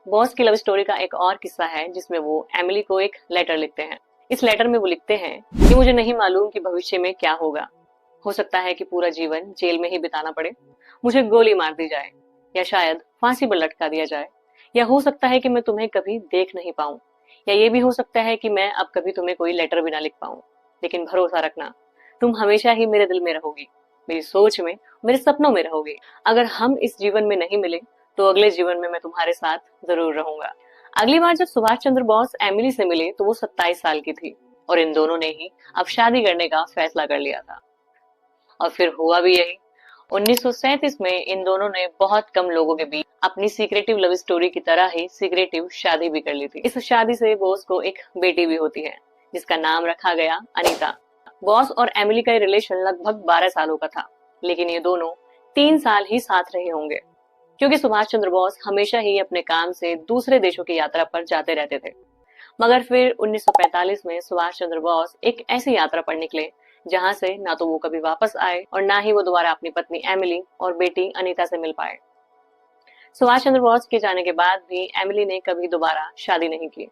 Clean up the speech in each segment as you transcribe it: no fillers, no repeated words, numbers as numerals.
Boss की love story का एक और किस्सा है जिसमें वो एमिली को एक लेटर लिखते हैं। इस लेटर में वो लिखते हैं कि मुझे नहीं मालूम कि भविष्य में क्या होगा। हो सकता है कि पूरा जीवन जेल में ही बिताना पड़े, मुझे गोली मार दी जाए, या शायद फांसी पर लटका दिया जाए, या हो सकता है कि मैं तुम्हें कभी देख नहीं पाऊं, या ये भी हो सकता है कि मैं अब कभी तुम्हें कोई लेटर भी ना लिख पाऊं। लेकिन भरोसा रखना, तुम हमेशा ही मेरे दिल में रहोगी, मेरी सोच में, मेरे सपनों में रहोगी। अगर हम इस जीवन में नहीं मिले तो अगले जीवन में मैं तुम्हारे साथ जरूर रहूंगा। अगली बार जब सुभाष चंद्र बोस एमिली से मिले तो वो 27 साल की थी और इन दोनों ने ही अब शादी करने का फैसला कर लिया था। और फिर हुआ भी यही। 1937 में इन दोनों ने बहुत कम लोगों के बीच अपनी सीक्रेटिव लव स्टोरी की तरह ही सीक्रेटिव शादी भी कर ली थी। इस शादी से बोस को एक बेटी भी होती है जिसका नाम रखा गया अनीता। बॉस और एमिली का रिलेशन लगभग 12 सालों का था, लेकिन ये दोनों 3 साल ही साथ रहे होंगे क्योंकि सुभाष चंद्र बोस हमेशा ही अपने काम से दूसरे देशों की यात्रा पर जाते रहते थे। मगर फिर 1945 में सुभाष चंद्र बोस एक ऐसी यात्रा पर निकले जहां से ना तो वो कभी वापस आए और ना ही वो दोबारा अपनी पत्नी एमिली और बेटी अनीता से मिल पाए। सुभाष चंद्र बोस के जाने के बाद भी एमिली ने कभी दोबारा शादी नहीं की।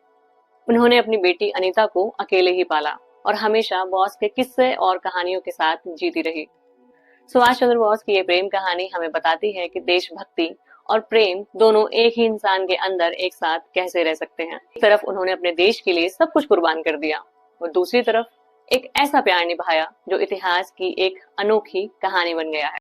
उन्होंने अपनी बेटी अनीता को अकेले ही पाला और हमेशा बॉस के किस्से और कहानियों के साथ जीती रही। सुभाष चंद्र बोस की ये प्रेम कहानी हमें बताती है कि देशभक्ति और प्रेम दोनों एक ही इंसान के अंदर एक साथ कैसे रह सकते हैं। एक तरफ उन्होंने अपने देश के लिए सब कुछ कुर्बान कर दिया और दूसरी तरफ एक ऐसा प्यार निभाया जो इतिहास की एक अनोखी कहानी बन गया है।